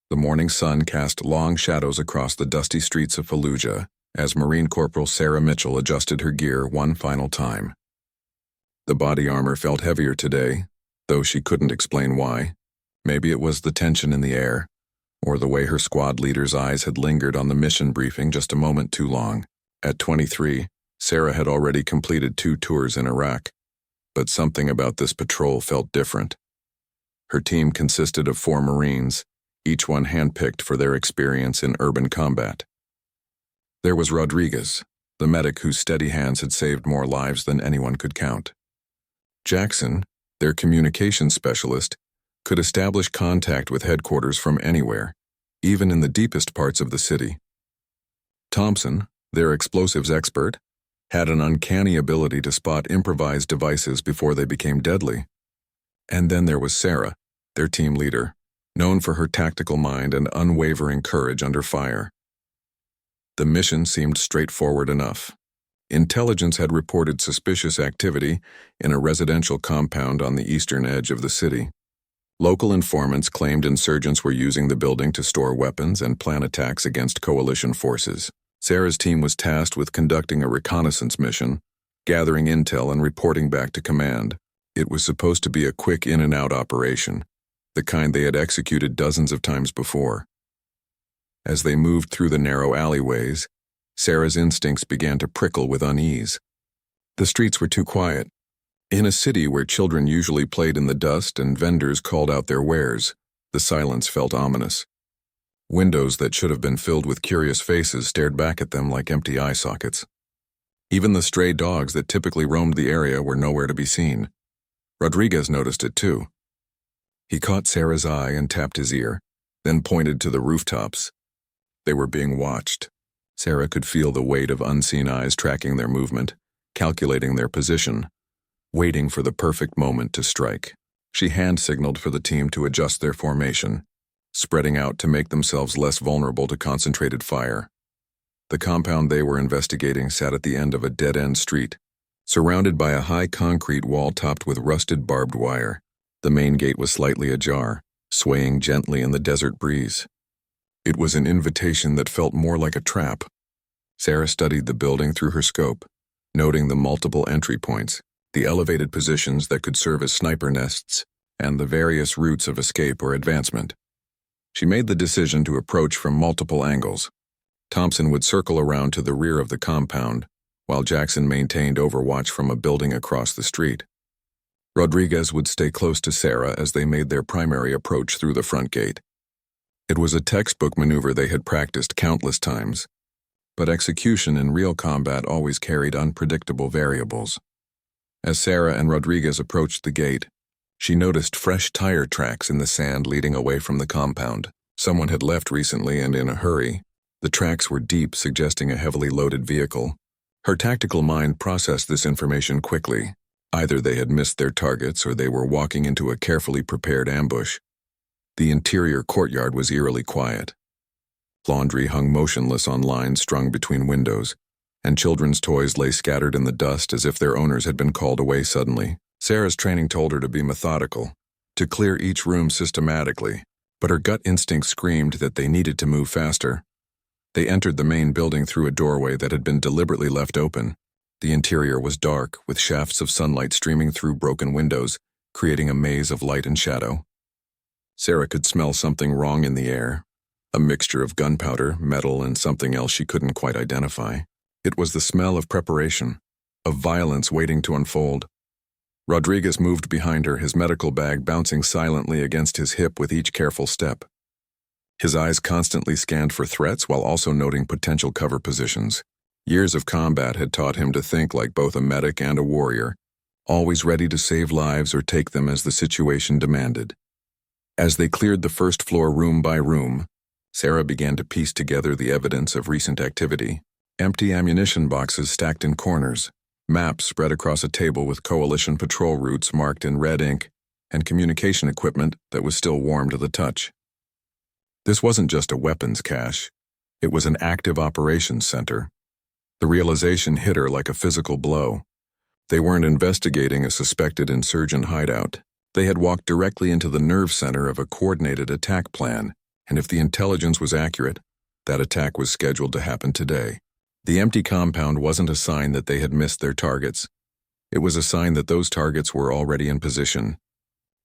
The morning sun cast long shadows across the dusty streets of Fallujah as Marine Corporal Sarah Mitchell adjusted her gear one final time. The body armor felt heavier today, though she couldn't explain why. Maybe it was the tension in the air, or the way her squad leader's eyes had lingered on the mission briefing just a moment too long. At 23, Sarah had already completed 2 tours in Iraq, but something about this patrol felt different. Her team consisted of 4 Marines, each one handpicked for their experience in urban combat. There was Rodriguez, the medic whose steady hands had saved more lives than anyone could count. Jackson, their communications specialist, could establish contact with headquarters from anywhere, even in the deepest parts of the city. Thompson, their explosives expert, had an uncanny ability to spot improvised devices before they became deadly. And then there was Sarah, their team leader, known for her tactical mind and unwavering courage under fire. The mission seemed straightforward enough. Intelligence had reported suspicious activity in a residential compound on the eastern edge of the city. Local informants claimed insurgents were using the building to store weapons and plan attacks against coalition forces. Sarah's team was tasked with conducting a reconnaissance mission, gathering intel and reporting back to command. It was supposed to be a quick in-and-out operation, the kind they had executed dozens of times before. As they moved through the narrow alleyways, Sarah's instincts began to prickle with unease. The streets were too quiet. In a city where children usually played in the dust and vendors called out their wares, the silence felt ominous. Windows that should have been filled with curious faces stared back at them like empty eye sockets. Even the stray dogs that typically roamed the area were nowhere to be seen. Rodriguez noticed it too. He caught Sarah's eye and tapped his ear, then pointed to the rooftops. They were being watched. Sarah could feel the weight of unseen eyes tracking their movement, calculating their position, waiting for the perfect moment to strike. She hand-signaled for the team to adjust their formation, spreading out to make themselves less vulnerable to concentrated fire. The compound they were investigating sat at the end of a dead-end street, surrounded by a high concrete wall topped with rusted barbed wire. The main gate was slightly ajar, swaying gently in the desert breeze. It was an invitation that felt more like a trap. Sarah studied the building through her scope, noting the multiple entry points, the elevated positions that could serve as sniper nests, and the various routes of escape or advancement. She made the decision to approach from multiple angles. Thompson would circle around to the rear of the compound, while Jackson maintained overwatch from a building across the street. Rodriguez would stay close to Sarah as they made their primary approach through the front gate. It was a textbook maneuver they had practiced countless times, but execution in real combat always carried unpredictable variables. As Sarah and Rodriguez approached the gate, she noticed fresh tire tracks in the sand leading away from the compound. Someone had left recently and in a hurry. The tracks were deep, suggesting a heavily loaded vehicle. Her tactical mind processed this information quickly. Either they had missed their targets or they were walking into a carefully prepared ambush. The interior courtyard was eerily quiet. Laundry hung motionless on lines strung between windows, and children's toys lay scattered in the dust as if their owners had been called away suddenly. Sarah's training told her to be methodical, to clear each room systematically, but her gut instinct screamed that they needed to move faster. They entered the main building through a doorway that had been deliberately left open. The interior was dark, with shafts of sunlight streaming through broken windows, creating a maze of light and shadow. Sarah could smell something wrong in the air, a mixture of gunpowder, metal, and something else she couldn't quite identify. It was the smell of preparation, of violence waiting to unfold. Rodriguez moved behind her, his medical bag bouncing silently against his hip with each careful step. His eyes constantly scanned for threats while also noting potential cover positions. Years of combat had taught him to think like both a medic and a warrior, always ready to save lives or take them as the situation demanded. As they cleared the first floor room by room, Sarah began to piece together the evidence of recent activity. Empty ammunition boxes stacked in corners, maps spread across a table with coalition patrol routes marked in red ink, and communication equipment that was still warm to the touch. This wasn't just a weapons cache. It was an active operations center. The realization hit her like a physical blow. They weren't investigating a suspected insurgent hideout. They had walked directly into the nerve center of a coordinated attack plan, And if the intelligence was accurate, that attack was scheduled to happen today. The empty compound wasn't a sign that they had missed their targets. It was a sign that those targets were already in position,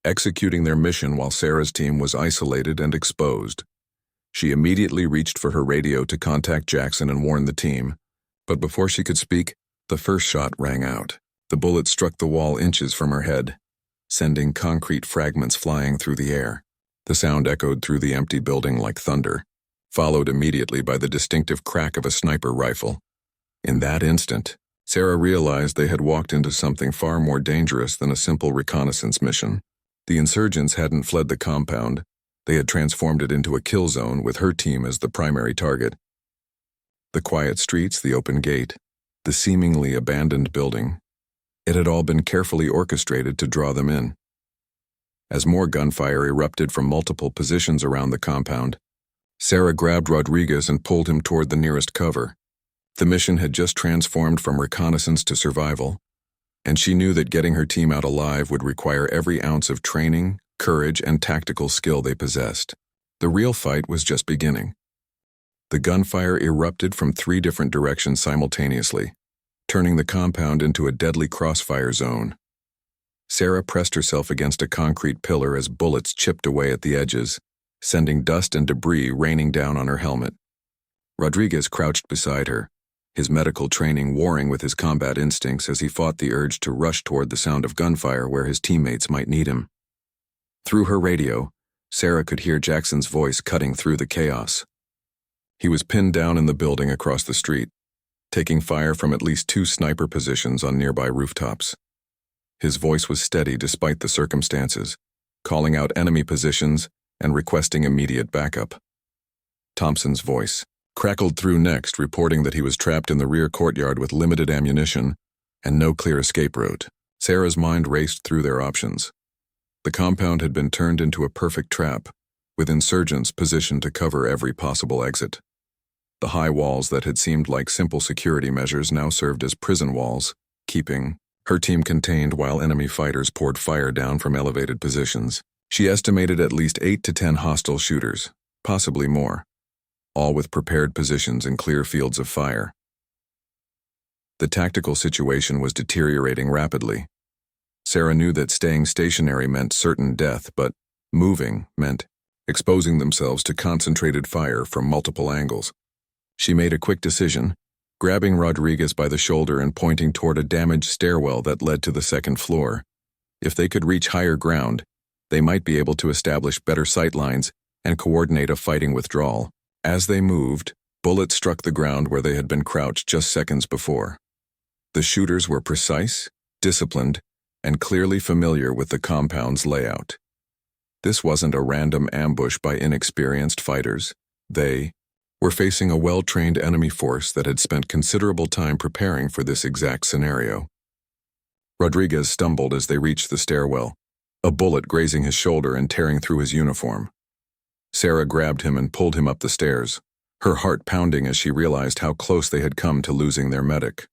executing their mission while Sarah's team was isolated and exposed. She immediately reached for her radio to contact Jackson and warn the team, but before she could speak, the first shot rang out. The bullet struck the wall inches from her head, sending concrete fragments flying through the air. The sound echoed through the empty building like thunder, followed immediately by the distinctive crack of a sniper rifle. In that instant, Sarah realized they had walked into something far more dangerous than a simple reconnaissance mission. The insurgents hadn't fled the compound. They had transformed it into a kill zone with her team as the primary target. The quiet streets, the open gate, the seemingly abandoned building. It had all been carefully orchestrated to draw them in. As more gunfire erupted from multiple positions around the compound, Sarah grabbed Rodriguez and pulled him toward the nearest cover. The mission had just transformed from reconnaissance to survival, and she knew that getting her team out alive would require every ounce of training, courage, and tactical skill they possessed. The real fight was just beginning. The gunfire erupted from 3 different directions simultaneously, turning the compound into a deadly crossfire zone. Sarah pressed herself against a concrete pillar as bullets chipped away at the edges, sending dust and debris raining down on her helmet. Rodriguez crouched beside her, his medical training warring with his combat instincts as he fought the urge to rush toward the sound of gunfire where his teammates might need him. Through her radio, Sarah could hear Jackson's voice cutting through the chaos. He was pinned down in the building across the street, taking fire from at least 2 sniper positions on nearby rooftops. His voice was steady despite the circumstances, calling out enemy positions and requesting immediate backup. Thompson's voice crackled through next, reporting that he was trapped in the rear courtyard with limited ammunition and no clear escape route. Sarah's mind raced through their options. The compound had been turned into a perfect trap, with insurgents positioned to cover every possible exit. The high walls that had seemed like simple security measures now served as prison walls, keeping her team contained while enemy fighters poured fire down from elevated positions. She estimated at least 8 to 10 hostile shooters, possibly more, all with prepared positions and clear fields of fire. The tactical situation was deteriorating rapidly. Sarah knew that staying stationary meant certain death, but moving meant exposing themselves to concentrated fire from multiple angles. She made a quick decision, grabbing Rodriguez by the shoulder and pointing toward a damaged stairwell that led to the 2nd floor. If they could reach higher ground, they might be able to establish better sight lines and coordinate a fighting withdrawal. As they moved, bullets struck the ground where they had been crouched just seconds before. The shooters were precise, disciplined, and clearly familiar with the compound's layout. This wasn't a random ambush by inexperienced fighters. They were facing a well-trained enemy force that had spent considerable time preparing for this exact scenario. Rodriguez stumbled as they reached the stairwell, a bullet grazing his shoulder and tearing through his uniform. Sarah grabbed him and pulled him up the stairs, her heart pounding as she realized how close they had come to losing their medic.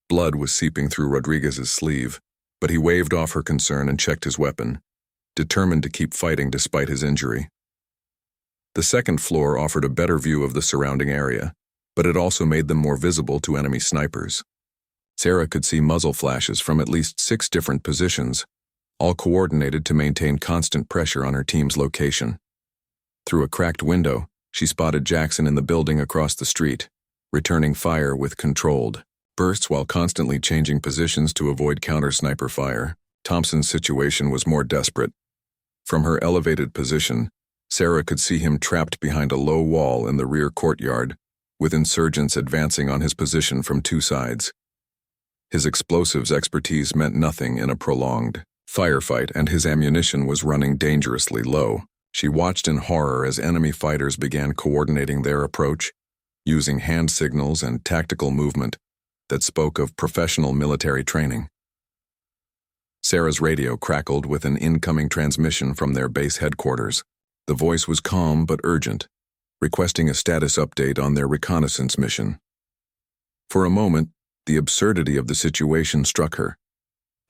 Blood was seeping through Rodriguez's sleeve, but he waved off her concern and checked his weapon, determined to keep fighting despite his injury. The 2nd floor offered a better view of the surrounding area, but it also made them more visible to enemy snipers. Sarah could see muzzle flashes from at least 6 different positions, all coordinated to maintain constant pressure on her team's location. Through a cracked window, she spotted Jackson in the building across the street, returning fire with controlled bursts while constantly changing positions to avoid counter-sniper fire. Thompson's situation was more desperate. From her elevated position, Sarah could see him trapped behind a low wall in the rear courtyard, with insurgents advancing on his position from 2 sides. His explosives expertise meant nothing in a prolonged firefight, and his ammunition was running dangerously low. She watched in horror as enemy fighters began coordinating their approach, using hand signals and tactical movement that spoke of professional military training. Sarah's radio crackled with an incoming transmission from their base headquarters. The voice was calm but urgent, requesting a status update on their reconnaissance mission. For a moment, the absurdity of the situation struck her.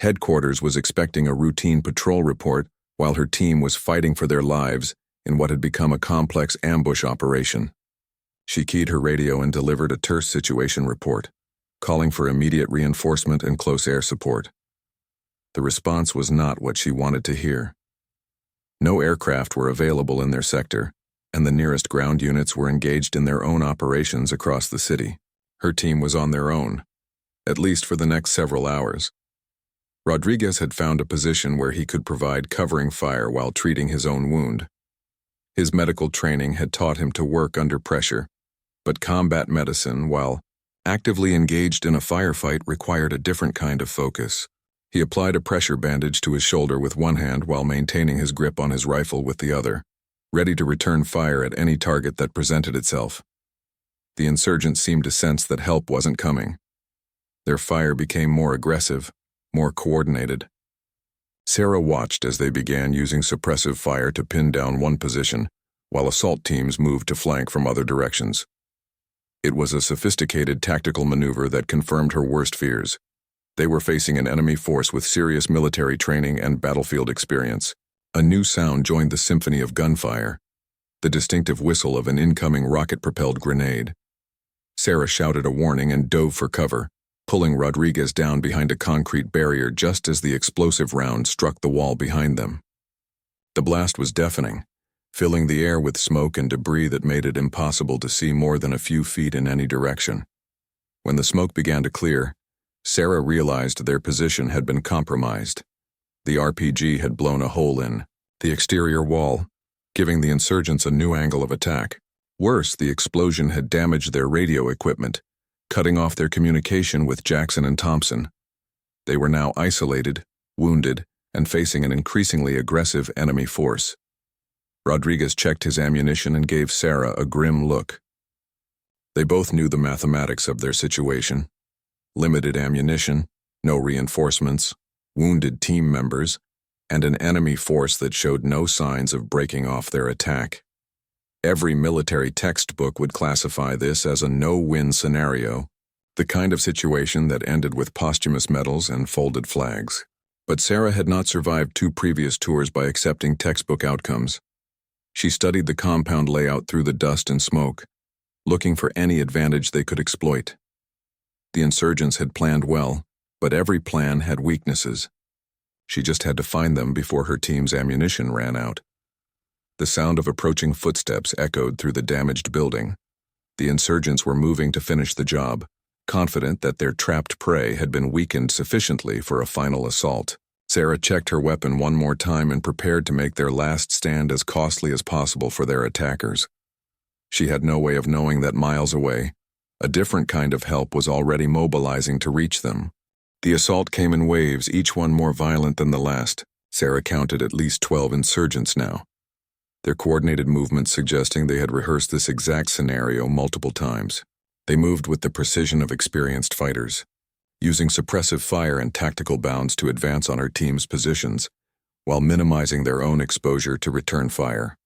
Headquarters was expecting a routine patrol report while her team was fighting for their lives in what had become a complex ambush operation. She keyed her radio and delivered a terse situation report, calling for immediate reinforcement and close air support. The response was not what she wanted to hear. No aircraft were available in their sector, and the nearest ground units were engaged in their own operations across the city. Her team was on their own, at least for the next several hours. Rodriguez had found a position where he could provide covering fire while treating his own wound. His medical training had taught him to work under pressure, but combat medicine, while actively engaged in a firefight, required a different kind of focus. He applied a pressure bandage to his shoulder with one hand while maintaining his grip on his rifle with the other, ready to return fire at any target that presented itself. The insurgents seemed to sense that help wasn't coming. Their fire became more aggressive, more coordinated. Sarah watched as they began using suppressive fire to pin down one position, while assault teams moved to flank from other directions. It was a sophisticated tactical maneuver that confirmed her worst fears. They were facing an enemy force with serious military training and battlefield experience. A new sound joined the symphony of gunfire, the distinctive whistle of an incoming rocket-propelled grenade. Sarah shouted a warning and dove for cover, pulling Rodriguez down behind a concrete barrier just as the explosive round struck the wall behind them. The blast was deafening, filling the air with smoke and debris that made it impossible to see more than a few feet in any direction. When the smoke began to clear, Sarah realized their position had been compromised. The RPG had blown a hole in the exterior wall, giving the insurgents a new angle of attack. Worse, the explosion had damaged their radio equipment, cutting off their communication with Jackson and Thompson. They were now isolated, wounded, and facing an increasingly aggressive enemy force. Rodriguez checked his ammunition and gave Sarah a grim look. They both knew the mathematics of their situation. Limited ammunition, no reinforcements, wounded team members, and an enemy force that showed no signs of breaking off their attack. Every military textbook would classify this as a no-win scenario, the kind of situation that ended with posthumous medals and folded flags. But Sarah had not survived 2 previous tours by accepting textbook outcomes. She studied the compound layout through the dust and smoke, looking for any advantage they could exploit. The insurgents had planned well, but every plan had weaknesses. She just had to find them before her team's ammunition ran out. The sound of approaching footsteps echoed through the damaged building. The insurgents were moving to finish the job, confident that their trapped prey had been weakened sufficiently for a final assault. Sarah checked her weapon one more time and prepared to make their last stand as costly as possible for their attackers. She had no way of knowing that miles away, a different kind of help was already mobilizing to reach them. The assault came in waves, each one more violent than the last. Sarah counted at least 12 insurgents now, their coordinated movements suggesting they had rehearsed this exact scenario multiple times. They moved with the precision of experienced fighters, using suppressive fire and tactical bounds to advance on her team's positions, while minimizing their own exposure to return fire.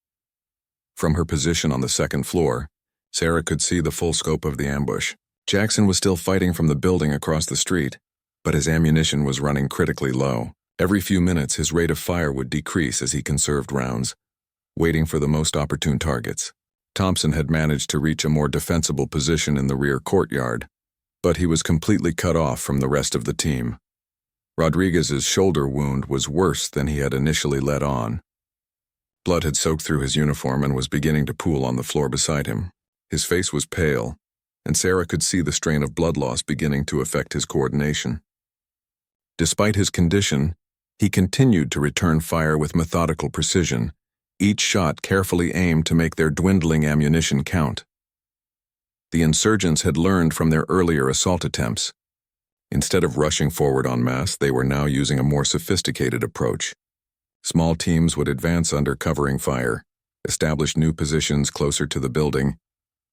From her position on the 2nd floor, Sarah could see the full scope of the ambush. Jackson was still fighting from the building across the street, but his ammunition was running critically low. Every few minutes, his rate of fire would decrease as he conserved rounds, waiting for the most opportune targets. Thompson had managed to reach a more defensible position in the rear courtyard, but he was completely cut off from the rest of the team. Rodriguez's shoulder wound was worse than he had initially let on. Blood had soaked through his uniform and was beginning to pool on the floor beside him. His face was pale, and Sarah could see the strain of blood loss beginning to affect his coordination. Despite his condition, he continued to return fire with methodical precision, each shot carefully aimed to make their dwindling ammunition count. The insurgents had learned from their earlier assault attempts. Instead of rushing forward en masse, they were now using a more sophisticated approach. Small teams would advance under covering fire, establish new positions closer to the building,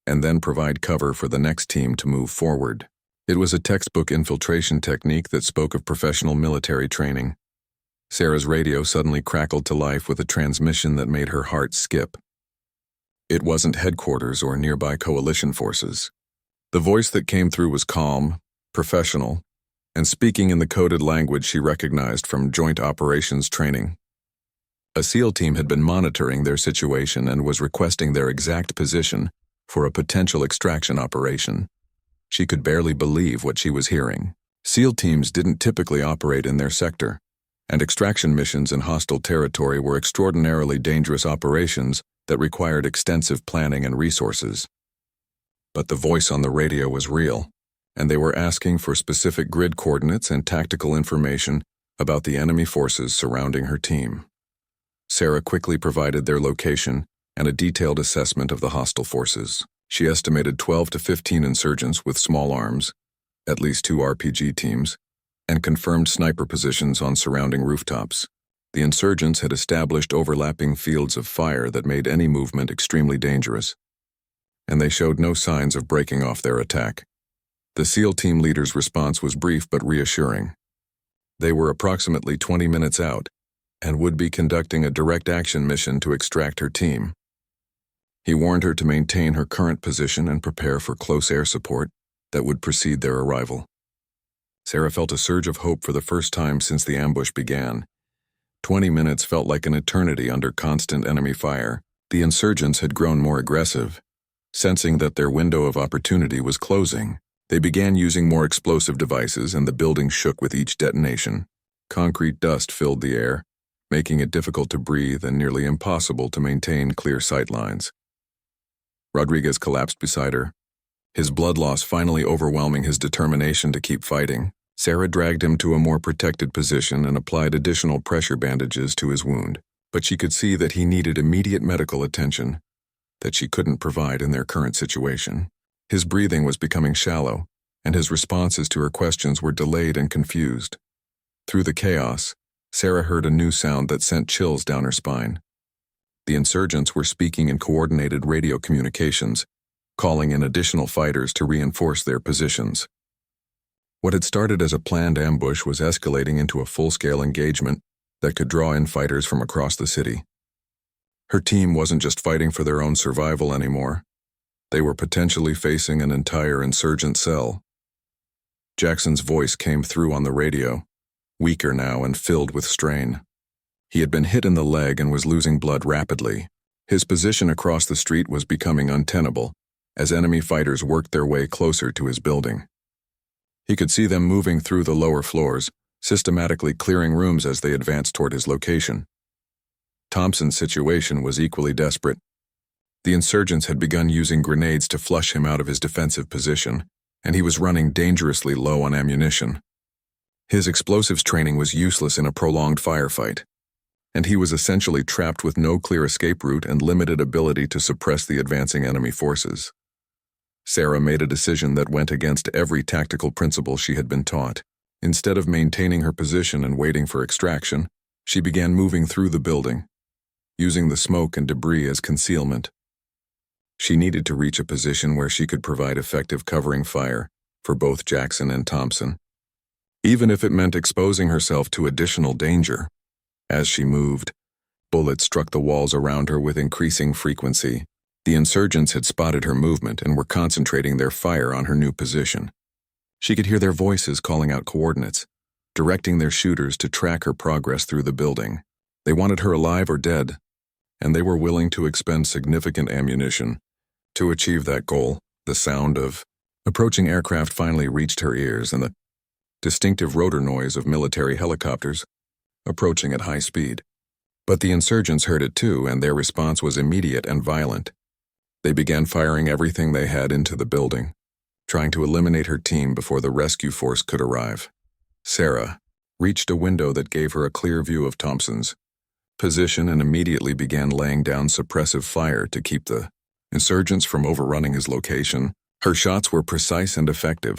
and then provide cover for the next team to move forward. It was a textbook infiltration technique that spoke of professional military training. Sarah's radio suddenly crackled to life with a transmission that made her heart skip. It wasn't headquarters or nearby coalition forces. The voice that came through was calm, professional, and speaking in the coded language she recognized from joint operations training. A SEAL team had been monitoring their situation and was requesting their exact position for a potential extraction operation. She could barely believe what she was hearing. SEAL teams didn't typically operate in their sector, and extraction missions in hostile territory were extraordinarily dangerous operations that required extensive planning and resources. But the voice on the radio was real, and they were asking for specific grid coordinates and tactical information about the enemy forces surrounding her team. Sarah quickly provided their location and a detailed assessment of the hostile forces. She estimated 12 to 15 insurgents with small arms, at least 2 RPG teams, and confirmed sniper positions on surrounding rooftops. The insurgents had established overlapping fields of fire that made any movement extremely dangerous, and they showed no signs of breaking off their attack. The SEAL team leader's response was brief but reassuring. They were approximately 20 minutes out and would be conducting a direct action mission to extract her team. He warned her to maintain her current position and prepare for close air support that would precede their arrival. Sarah felt a surge of hope for the first time since the ambush began. 20 minutes felt like an eternity under constant enemy fire. The insurgents had grown more aggressive. Sensing that their window of opportunity was closing, they began using more explosive devices, and the building shook with each detonation. Concrete dust filled the air, making it difficult to breathe and nearly impossible to maintain clear sight lines. Rodriguez collapsed beside her, his blood loss finally overwhelming his determination to keep fighting. Sarah dragged him to a more protected position and applied additional pressure bandages to his wound, but she could see that he needed immediate medical attention that she couldn't provide in their current situation. His breathing was becoming shallow, and his responses to her questions were delayed and confused. Through the chaos, Sarah heard a new sound that sent chills down her spine. The insurgents were speaking in coordinated radio communications, calling in additional fighters to reinforce their positions. What had started as a planned ambush was escalating into a full-scale engagement that could draw in fighters from across the city. Her team wasn't just fighting for their own survival anymore. They were potentially facing an entire insurgent cell. Jackson's voice came through on the radio, weaker now and filled with strain. He had been hit in the leg and was losing blood rapidly. His position across the street was becoming untenable as enemy fighters worked their way closer to his building. He could see them moving through the lower floors, systematically clearing rooms as they advanced toward his location. Thompson's situation was equally desperate. The insurgents had begun using grenades to flush him out of his defensive position, and he was running dangerously low on ammunition. His explosives training was useless in a prolonged firefight, and he was essentially trapped with no clear escape route and limited ability to suppress the advancing enemy forces. Sarah made a decision that went against every tactical principle she had been taught. Instead of maintaining her position and waiting for extraction, she began moving through the building, using the smoke and debris as concealment. She needed to reach a position where she could provide effective covering fire for both Jackson and Thompson, even if it meant exposing herself to additional danger. As she moved, bullets struck the walls around her with increasing frequency. The insurgents had spotted her movement and were concentrating their fire on her new position. She could hear their voices calling out coordinates, directing their shooters to track her progress through the building. They wanted her alive or dead, and they were willing to expend significant ammunition to achieve that goal. The sound of approaching aircraft finally reached her ears, and the distinctive rotor noise of military helicopters approaching at high speed. But the insurgents heard it too, and their response was immediate and violent. They began firing everything they had into the building, trying to eliminate her team before the rescue force could arrive. Sarah reached a window that gave her a clear view of Thompson's position and immediately began laying down suppressive fire to keep the insurgents from overrunning his location. Her shots were precise and effective,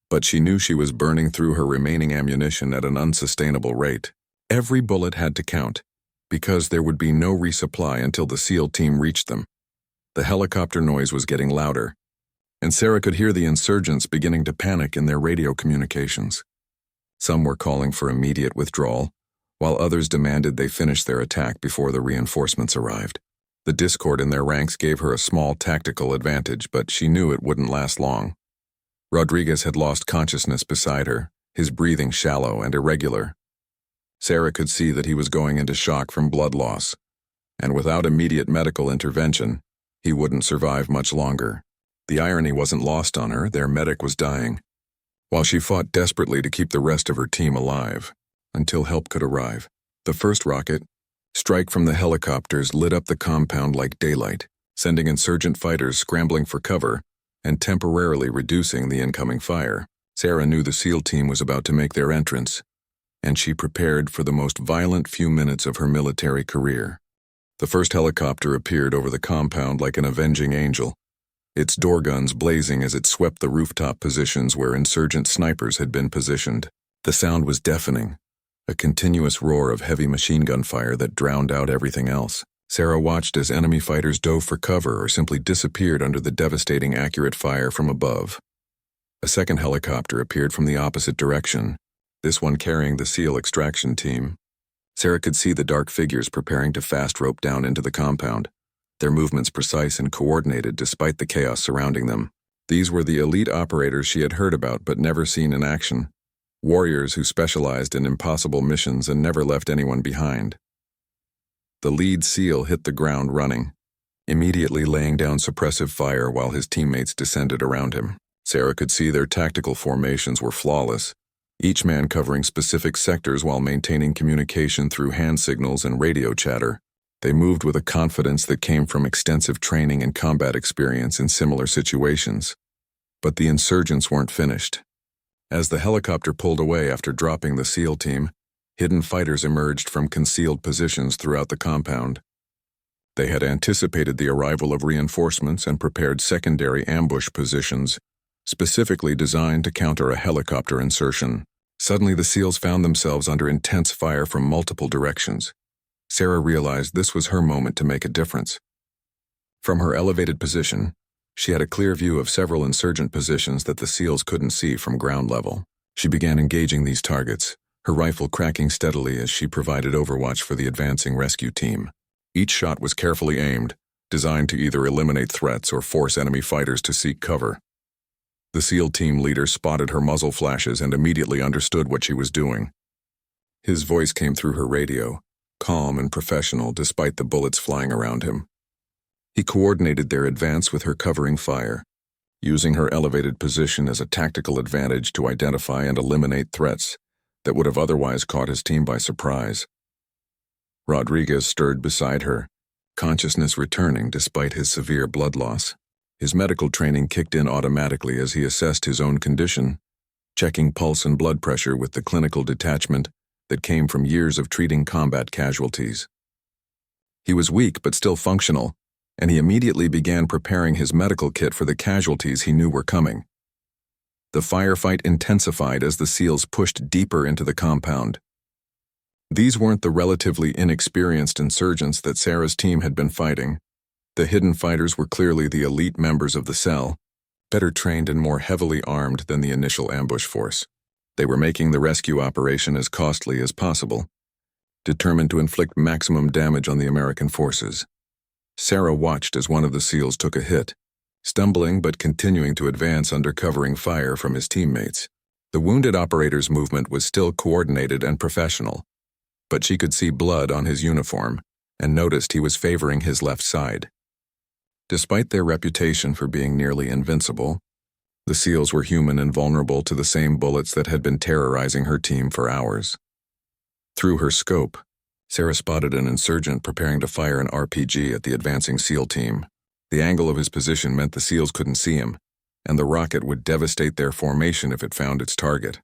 but she knew she was burning through her remaining ammunition at an unsustainable rate. Every bullet had to count, because there would be no resupply until the SEAL team reached them. The helicopter noise was getting louder, and Sarah could hear the insurgents beginning to panic in their radio communications. Some were calling for immediate withdrawal, while others demanded they finish their attack before the reinforcements arrived. The discord in their ranks gave her a small tactical advantage, but she knew it wouldn't last long. Rodriguez had lost consciousness beside her, his breathing shallow and irregular. Sarah could see that he was going into shock from blood loss, and without immediate medical intervention, he wouldn't survive much longer. The irony wasn't lost on her, their medic was dying, while she fought desperately to keep the rest of her team alive, until help could arrive. The first rocket, strike from the helicopters, lit up the compound like daylight, sending insurgent fighters scrambling for cover and temporarily reducing the incoming fire. Sarah knew the SEAL team was about to make their entrance, and she prepared for the most violent few minutes of her military career. The first helicopter appeared over the compound like an avenging angel, its door guns blazing as it swept the rooftop positions where insurgent snipers had been positioned. The sound was deafening, a continuous roar of heavy machine gun fire that drowned out everything else. Sarah watched as enemy fighters dove for cover or simply disappeared under the devastating accurate fire from above. A second helicopter appeared from the opposite direction, this one carrying the SEAL extraction team. Sarah could see the dark figures preparing to fast rope down into the compound, their movements precise and coordinated despite the chaos surrounding them. These were the elite operators she had heard about but never seen in action, warriors who specialized in impossible missions and never left anyone behind. The lead SEAL hit the ground running, immediately laying down suppressive fire while his teammates descended around him. Sarah could see their tactical formations were flawless, each man covering specific sectors while maintaining communication through hand signals and radio chatter. They moved with a confidence that came from extensive training and combat experience in similar situations. But the insurgents weren't finished. As the helicopter pulled away after dropping the SEAL team, hidden fighters emerged from concealed positions throughout the compound. They had anticipated the arrival of reinforcements and prepared secondary ambush positions, specifically designed to counter a helicopter insertion. Suddenly, the SEALs found themselves under intense fire from multiple directions. Sarah realized this was her moment to make a difference. From her elevated position, she had a clear view of several insurgent positions that the SEALs couldn't see from ground level. She began engaging these targets, her rifle cracking steadily as she provided overwatch for the advancing rescue team. Each shot was carefully aimed, designed to either eliminate threats or force enemy fighters to seek cover. The SEAL team leader spotted her muzzle flashes and immediately understood what she was doing. His voice came through her radio, calm and professional despite the bullets flying around him. He coordinated their advance with her covering fire, using her elevated position as a tactical advantage to identify and eliminate threats that would have otherwise caught his team by surprise. Rodriguez stirred beside her, consciousness returning despite his severe blood loss. His medical training kicked in automatically as he assessed his own condition, checking pulse and blood pressure with the clinical detachment that came from years of treating combat casualties. He was weak but still functional, and he immediately began preparing his medical kit for the casualties he knew were coming. The firefight intensified as the SEALs pushed deeper into the compound. These weren't the relatively inexperienced insurgents that Sarah's team had been fighting. The hidden fighters were clearly the elite members of the cell, better trained and more heavily armed than the initial ambush force. They were making the rescue operation as costly as possible, determined to inflict maximum damage on the American forces. Sarah watched as one of the SEALs took a hit, stumbling but continuing to advance under covering fire from his teammates. The wounded operator's movement was still coordinated and professional, but she could see blood on his uniform and noticed he was favoring his left side. Despite their reputation for being nearly invincible, the SEALs were human and vulnerable to the same bullets that had been terrorizing her team for hours. Through her scope, Sarah spotted an insurgent preparing to fire an RPG at the advancing SEAL team. The angle of his position meant the SEALs couldn't see him, and the rocket would devastate their formation if it found its target.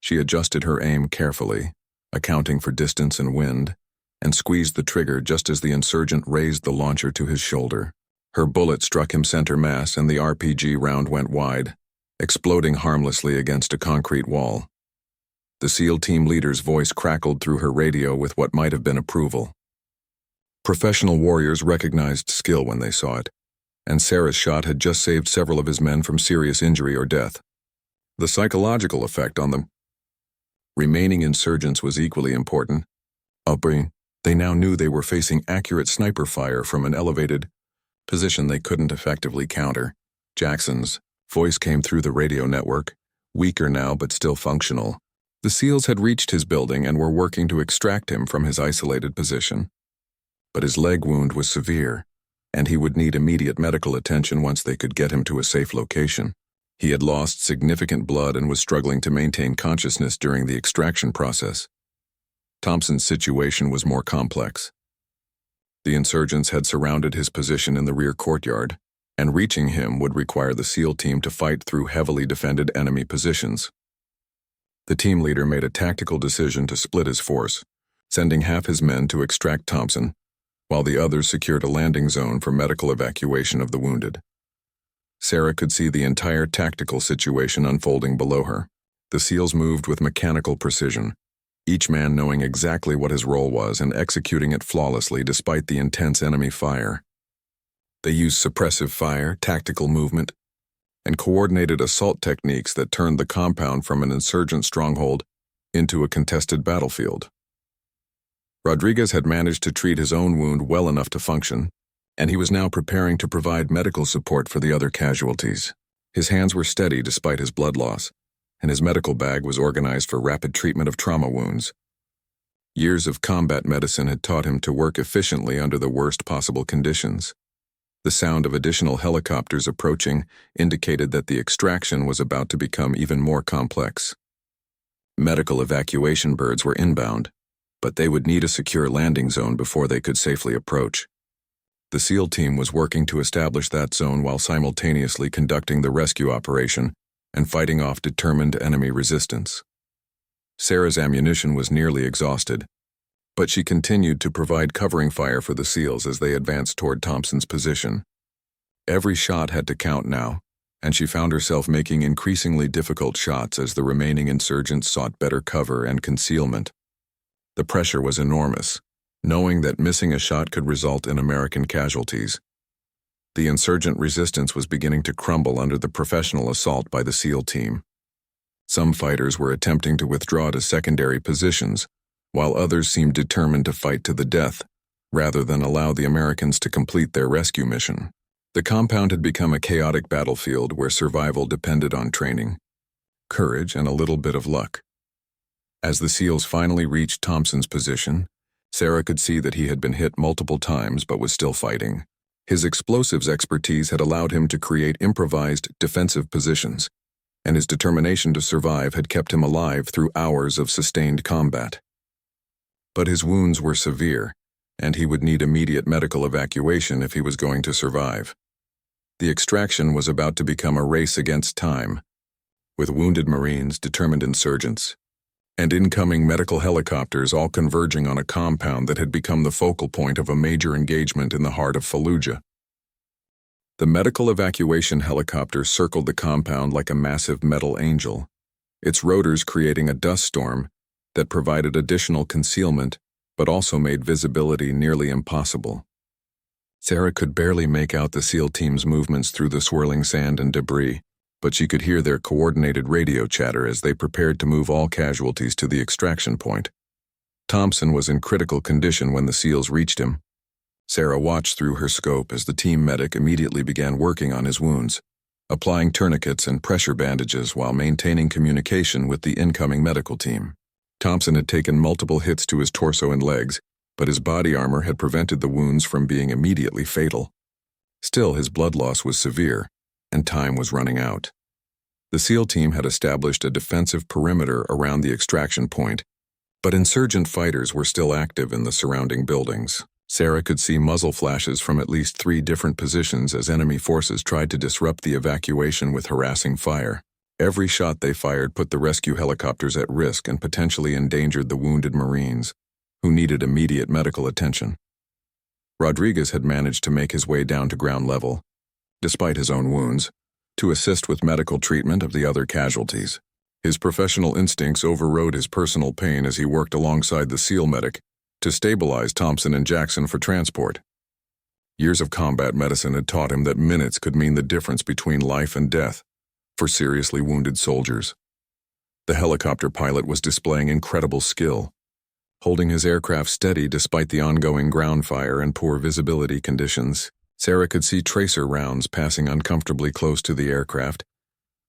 She adjusted her aim carefully, accounting for distance and wind, and squeezed the trigger just as the insurgent raised the launcher to his shoulder. Her bullet struck him center mass and the RPG round went wide, exploding harmlessly against a concrete wall. The SEAL team leader's voice crackled through her radio with what might have been approval. Professional warriors recognized skill when they saw it, and Sarah's shot had just saved several of his men from serious injury or death. The psychological effect on the remaining insurgents was equally important. They now knew they were facing accurate sniper fire from an elevated position they couldn't effectively counter. Jackson's voice came through the radio network, weaker now but still functional. The SEALs had reached his building and were working to extract him from his isolated position. But his leg wound was severe, and he would need immediate medical attention once they could get him to a safe location. He had lost significant blood and was struggling to maintain consciousness during the extraction process. Thompson's situation was more complex. The insurgents had surrounded his position in the rear courtyard, and reaching him would require the SEAL team to fight through heavily defended enemy positions. The team leader made a tactical decision to split his force, sending half his men to extract Thompson, while the others secured a landing zone for medical evacuation of the wounded. Sarah could see the entire tactical situation unfolding below her. The SEALs moved with mechanical precision, each man knowing exactly what his role was and executing it flawlessly despite the intense enemy fire. They used suppressive fire, tactical movement, and coordinated assault techniques that turned the compound from an insurgent stronghold into a contested battlefield. Rodriguez had managed to treat his own wound well enough to function, and he was now preparing to provide medical support for the other casualties. His hands were steady despite his blood loss, and his medical bag was organized for rapid treatment of trauma wounds. Years of combat medicine had taught him to work efficiently under the worst possible conditions. The sound of additional helicopters approaching indicated that the extraction was about to become even more complex. Medical evacuation birds were inbound, but they would need a secure landing zone before they could safely approach. The SEAL team was working to establish that zone while simultaneously conducting the rescue operation and fighting off determined enemy resistance. Sarah's ammunition was nearly exhausted, but she continued to provide covering fire for the SEALs as they advanced toward Thompson's position. Every shot had to count now, and she found herself making increasingly difficult shots as the remaining insurgents sought better cover and concealment. The pressure was enormous, knowing that missing a shot could result in American casualties. The insurgent resistance was beginning to crumble under the professional assault by the SEAL team. Some fighters were attempting to withdraw to secondary positions, while others seemed determined to fight to the death, rather than allow the Americans to complete their rescue mission. The compound had become a chaotic battlefield where survival depended on training, courage, and a little bit of luck. As the SEALs finally reached Thompson's position, Sarah could see that he had been hit multiple times but was still fighting. His explosives expertise had allowed him to create improvised defensive positions, and his determination to survive had kept him alive through hours of sustained combat. But his wounds were severe, and he would need immediate medical evacuation if he was going to survive. The extraction was about to become a race against time, with wounded Marines, determined insurgents, and incoming medical helicopters all converging on a compound that had become the focal point of a major engagement in the heart of Fallujah. The medical evacuation helicopter circled the compound like a massive metal angel, its rotors creating a dust storm that provided additional concealment but also made visibility nearly impossible. Sarah could barely make out the SEAL team's movements through the swirling sand and debris, but she could hear their coordinated radio chatter as they prepared to move all casualties to the extraction point. Thompson was in critical condition when the SEALs reached him. Sarah watched through her scope as the team medic immediately began working on his wounds, applying tourniquets and pressure bandages while maintaining communication with the incoming medical team. Thompson had taken multiple hits to his torso and legs, but his body armor had prevented the wounds from being immediately fatal. Still, his blood loss was severe, and time was running out. The SEAL team had established a defensive perimeter around the extraction point, but insurgent fighters were still active in the surrounding buildings. Sarah could see muzzle flashes from at least 3 different positions as enemy forces tried to disrupt the evacuation with harassing fire. Every shot they fired put the rescue helicopters at risk and potentially endangered the wounded Marines, who needed immediate medical attention. Rodriguez had managed to make his way down to ground level, despite his own wounds, to assist with medical treatment of the other casualties. His professional instincts overrode his personal pain as he worked alongside the SEAL medic to stabilize Thompson and Jackson for transport. Years of combat medicine had taught him that minutes could mean the difference between life and death for seriously wounded soldiers. The helicopter pilot was displaying incredible skill, holding his aircraft steady despite the ongoing ground fire and poor visibility conditions. Sarah could see tracer rounds passing uncomfortably close to the aircraft,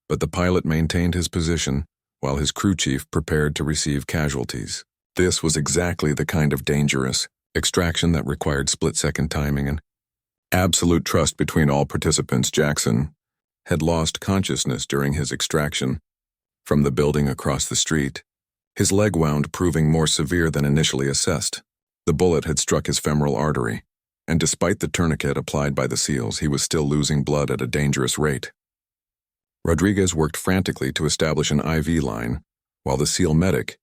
but the pilot maintained his position while his crew chief prepared to receive casualties. This was exactly the kind of dangerous extraction that required split-second timing and absolute trust between all participants. Jackson had lost consciousness during his extraction from the building across the street, his leg wound proving more severe than initially assessed. The bullet had struck his femoral artery, and despite the tourniquet applied by the SEALs, he was still losing blood at a dangerous rate. Rodriguez worked frantically to establish an IV line, while the SEAL medic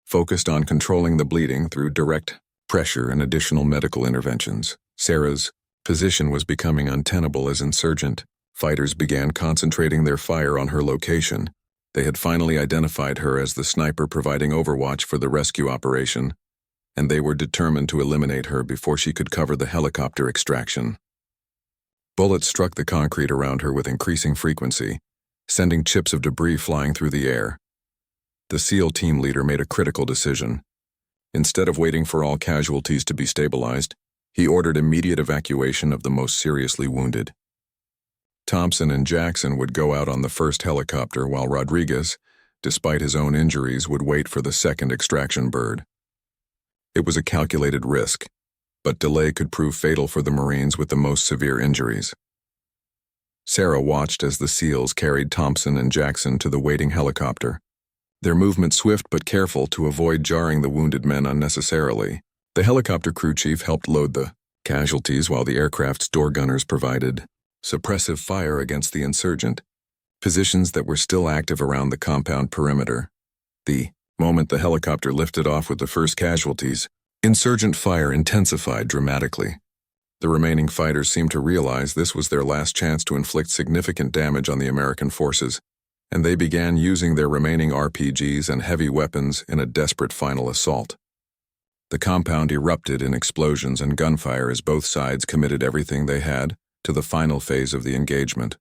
focused on controlling the bleeding through direct pressure and additional medical interventions. Sarah's position was becoming untenable as insurgent fighters began concentrating their fire on her location. They had finally identified her as the sniper providing overwatch for the rescue operation, and they were determined to eliminate her before she could cover the helicopter extraction. Bullets struck the concrete around her with increasing frequency, sending chips of debris flying through the air. The SEAL team leader made a critical decision. Instead of waiting for all casualties to be stabilized, he ordered immediate evacuation of the most seriously wounded. Thompson and Jackson would go out on the first helicopter, while Rodriguez, despite his own injuries, would wait for the second extraction bird. It was a calculated risk, but delay could prove fatal for the Marines with the most severe injuries. Sarah watched as the SEALs carried Thompson and Jackson to the waiting helicopter, their movement swift but careful to avoid jarring the wounded men unnecessarily. The helicopter crew chief helped load the casualties while the aircraft's door gunners provided suppressive fire against the insurgent positions that were still active around the compound perimeter. The moment the helicopter lifted off with the first casualties, insurgent fire intensified dramatically. The remaining fighters seemed to realize this was their last chance to inflict significant damage on the American forces, and they began using their remaining RPGs and heavy weapons in a desperate final assault. The compound erupted in explosions and gunfire as both sides committed everything they had to the final phase of the engagement.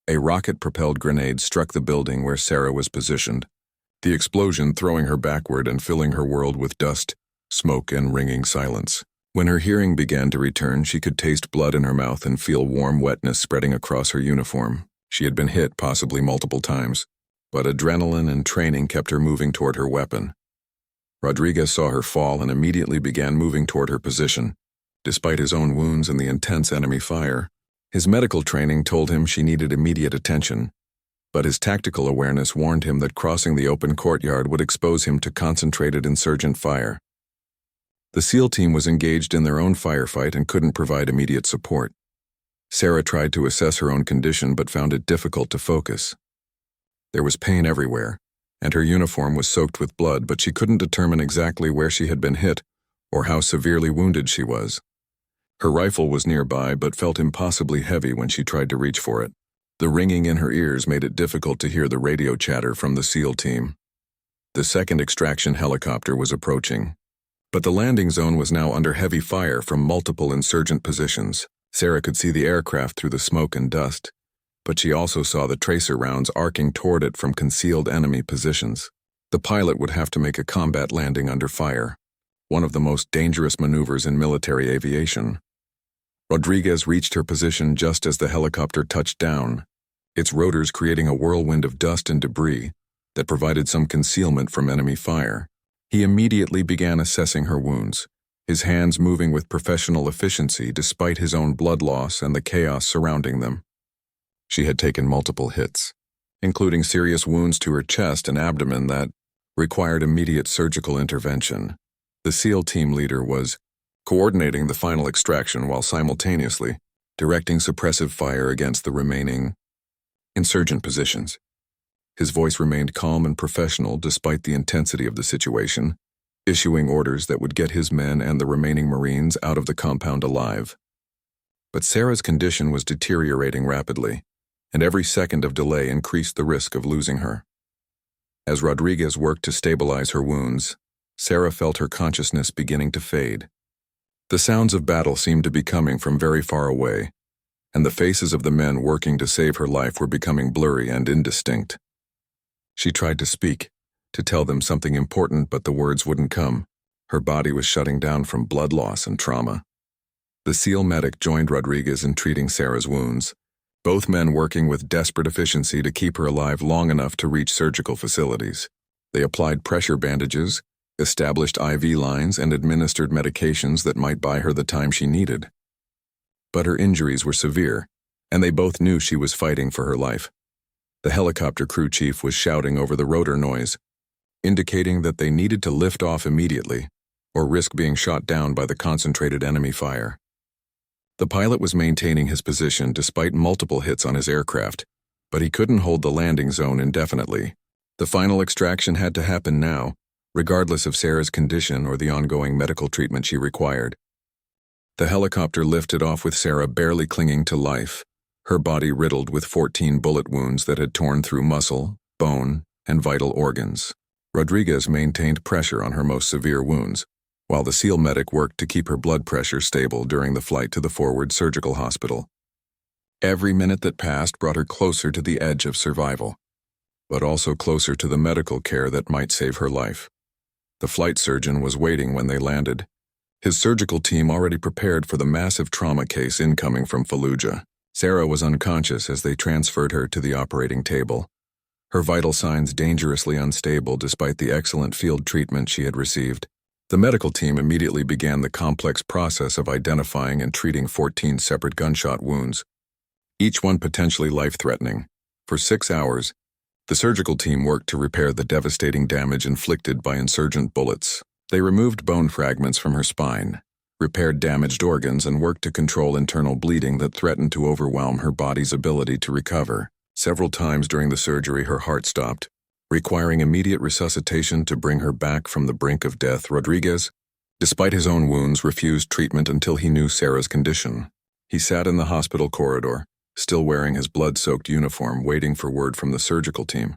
A rocket-propelled grenade struck the building where Sarah was positioned, the explosion throwing her backward and filling her world with dust, smoke, and ringing silence. When her hearing began to return, she could taste blood in her mouth and feel warm wetness spreading across her uniform. She had been hit possibly multiple times, but adrenaline and training kept her moving toward her weapon. Rodriguez saw her fall and immediately began moving toward her position. Despite his own wounds and the intense enemy fire, his medical training told him she needed immediate attention, but his tactical awareness warned him that crossing the open courtyard would expose him to concentrated insurgent fire. The SEAL team was engaged in their own firefight and couldn't provide immediate support. Sarah tried to assess her own condition but found it difficult to focus. There was pain everywhere, and her uniform was soaked with blood, but she couldn't determine exactly where she had been hit or how severely wounded she was. Her rifle was nearby but felt impossibly heavy when she tried to reach for it. The ringing in her ears made it difficult to hear the radio chatter from the SEAL team. The second extraction helicopter was approaching, but the landing zone was now under heavy fire from multiple insurgent positions. Sarah could see the aircraft through the smoke and dust, but she also saw the tracer rounds arcing toward it from concealed enemy positions. The pilot would have to make a combat landing under fire, one of the most dangerous maneuvers in military aviation. Rodriguez reached her position just as the helicopter touched down, its rotors creating a whirlwind of dust and debris that provided some concealment from enemy fire. He immediately began assessing her wounds, his hands moving with professional efficiency despite his own blood loss and the chaos surrounding them. She had taken multiple hits, including serious wounds to her chest and abdomen that required immediate surgical intervention. The SEAL team leader was coordinating the final extraction while simultaneously directing suppressive fire against the remaining insurgent positions. His voice remained calm and professional despite the intensity of the situation, issuing orders that would get his men and the remaining Marines out of the compound alive. But Sarah's condition was deteriorating rapidly, and every second of delay increased the risk of losing her. As Rodriguez worked to stabilize her wounds, Sarah felt her consciousness beginning to fade. The sounds of battle seemed to be coming from very far away, and the faces of the men working to save her life were becoming blurry and indistinct. She tried to speak, to tell them something important, but the words wouldn't come. Her body was shutting down from blood loss and trauma. The SEAL medic joined Rodriguez in treating Sarah's wounds, both men working with desperate efficiency to keep her alive long enough to reach surgical facilities. They applied pressure bandages, established IV lines, and administered medications that might buy her the time she needed. But her injuries were severe, and they both knew she was fighting for her life. The helicopter crew chief was shouting over the rotor noise, indicating that they needed to lift off immediately or risk being shot down by the concentrated enemy fire. The pilot was maintaining his position despite multiple hits on his aircraft, but he couldn't hold the landing zone indefinitely. The final extraction had to happen now, regardless of Sarah's condition or the ongoing medical treatment she required. The helicopter lifted off with Sarah barely clinging to life, her body riddled with 14 bullet wounds that had torn through muscle, bone, and vital organs. Rodriguez maintained pressure on her most severe wounds, while the SEAL medic worked to keep her blood pressure stable during the flight to the forward surgical hospital. Every minute that passed brought her closer to the edge of survival, but also closer to the medical care that might save her life. The flight surgeon was waiting when they landed, his surgical team already prepared for the massive trauma case incoming from Fallujah. Sarah was unconscious as they transferred her to the operating table, her vital signs dangerously unstable despite the excellent field treatment she had received. The medical team immediately began the complex process of identifying and treating 14 separate gunshot wounds, each one potentially life-threatening. For 6 hours, the surgical team worked to repair the devastating damage inflicted by insurgent bullets. They removed bone fragments from her spine, repaired damaged organs, and worked to control internal bleeding that threatened to overwhelm her body's ability to recover. Several times during the surgery, her heart stopped, requiring immediate resuscitation to bring her back from the brink of death. Rodriguez, despite his own wounds, refused treatment until he knew Sarah's condition. He sat in the hospital corridor, still wearing his blood-soaked uniform, waiting for word from the surgical team.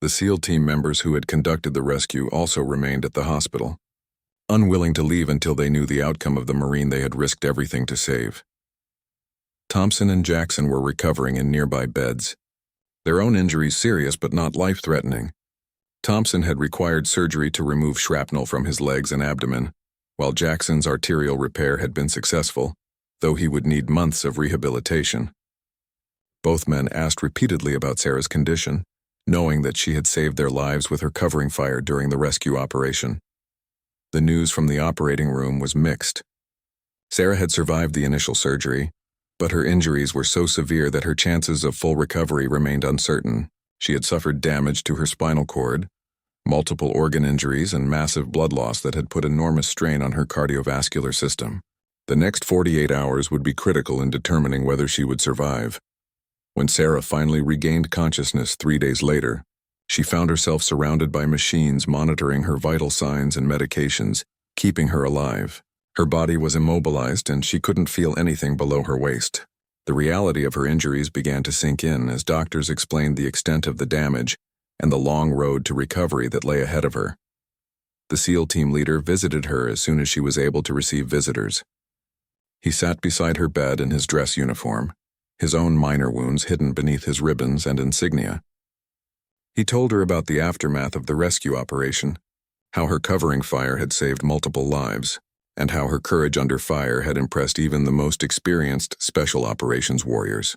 The SEAL team members who had conducted the rescue also remained at the hospital, unwilling to leave until they knew the outcome of the Marine they had risked everything to save. Thompson and Jackson were recovering in nearby beds, their own injuries serious but not life-threatening. Thompson had required surgery to remove shrapnel from his legs and abdomen, while Jackson's arterial repair had been successful, though he would need months of rehabilitation. Both men asked repeatedly about Sarah's condition, knowing that she had saved their lives with her covering fire during the rescue operation. The news from the operating room was mixed. Sarah had survived the initial surgery, but her injuries were so severe that her chances of full recovery remained uncertain. She had suffered damage to her spinal cord, multiple organ injuries, and massive blood loss that had put enormous strain on her cardiovascular system. The next 48 hours would be critical in determining whether she would survive. When Sarah finally regained consciousness 3 days later, she found herself surrounded by machines monitoring her vital signs and medications, keeping her alive. Her body was immobilized and she couldn't feel anything below her waist. The reality of her injuries began to sink in as doctors explained the extent of the damage and the long road to recovery that lay ahead of her. The SEAL team leader visited her as soon as she was able to receive visitors. He sat beside her bed in his dress uniform, his own minor wounds hidden beneath his ribbons and insignia. He told her about the aftermath of the rescue operation, how her covering fire had saved multiple lives, and how her courage under fire had impressed even the most experienced special operations warriors.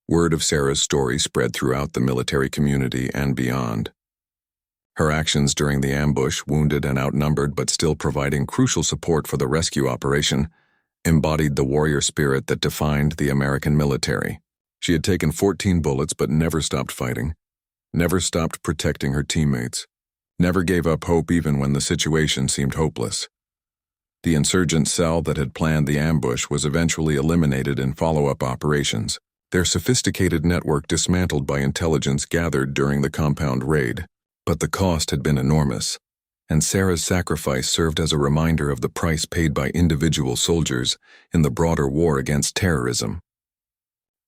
Word of Sarah's story spread throughout the military community and beyond. Her actions during the ambush, wounded and outnumbered but still providing crucial support for the rescue operation, embodied the warrior spirit that defined the American military. She had taken 14 bullets but never stopped fighting, never stopped protecting her teammates, never gave up hope even when the situation seemed hopeless. The insurgent cell that had planned the ambush was eventually eliminated in follow-up operations, their sophisticated network dismantled by intelligence gathered during the compound raid. But the cost had been enormous, and Sarah's sacrifice served as a reminder of the price paid by individual soldiers in the broader war against terrorism.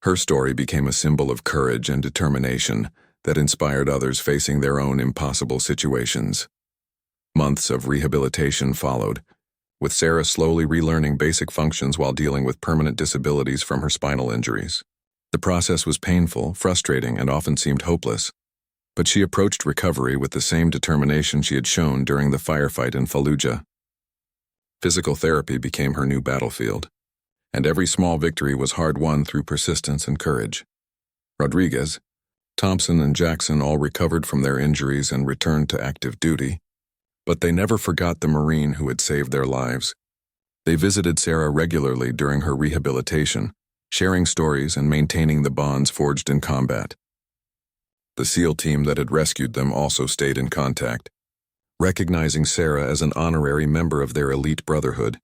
Her story became a symbol of courage and determination that inspired others facing their own impossible situations. Months of rehabilitation followed, with Sarah slowly relearning basic functions while dealing with permanent disabilities from her spinal injuries. The process was painful, frustrating, and often seemed hopeless, but she approached recovery with the same determination she had shown during the firefight in Fallujah. Physical therapy became her new battlefield. and every small victory was hard-won through persistence and courage. Rodriguez, Thompson, and Jackson all recovered from their injuries and returned to active duty, but they never forgot the Marine who had saved their lives. They visited Sarah regularly during her rehabilitation, sharing stories and maintaining the bonds forged in combat. The SEAL team that had rescued them also stayed in contact, recognizing Sarah as an honorary member of their elite brotherhood.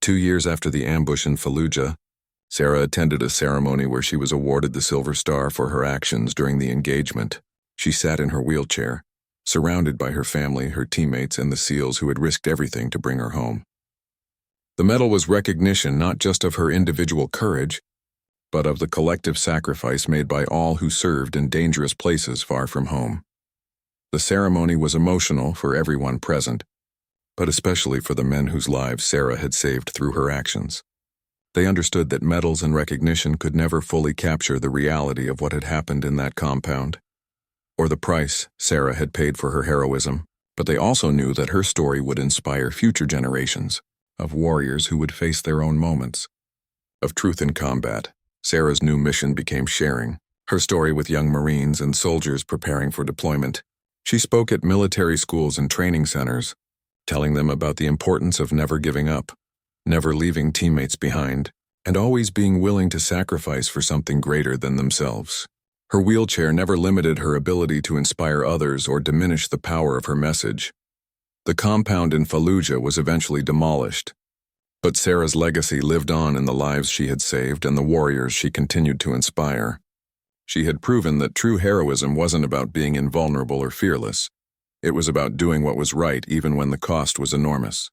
2 years after the ambush in Fallujah, Sarah attended a ceremony where she was awarded the Silver Star for her actions during the engagement. She sat in her wheelchair, surrounded by her family, her teammates, and the SEALs who had risked everything to bring her home. The medal was recognition not just of her individual courage, but of the collective sacrifice made by all who served in dangerous places far from home. The ceremony was emotional for everyone present, but especially for the men whose lives Sarah had saved through her actions. They understood that medals and recognition could never fully capture the reality of what had happened in that compound, or the price Sarah had paid for her heroism, but they also knew that her story would inspire future generations of warriors who would face their own moments of truth in combat. Sarah's new mission became sharing her story with young Marines and soldiers preparing for deployment. She spoke at military schools and training centers, telling them about the importance of never giving up, never leaving teammates behind, and always being willing to sacrifice for something greater than themselves. Her wheelchair never limited her ability to inspire others or diminish the power of her message. The compound in Fallujah was eventually demolished, but Sarah's legacy lived on in the lives she had saved and the warriors she continued to inspire. She had proven that true heroism wasn't about being invulnerable or fearless. It was about doing what was right even when the cost was enormous.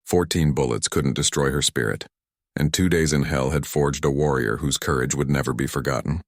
14 bullets couldn't destroy her spirit, and 2 days in hell had forged a warrior whose courage would never be forgotten.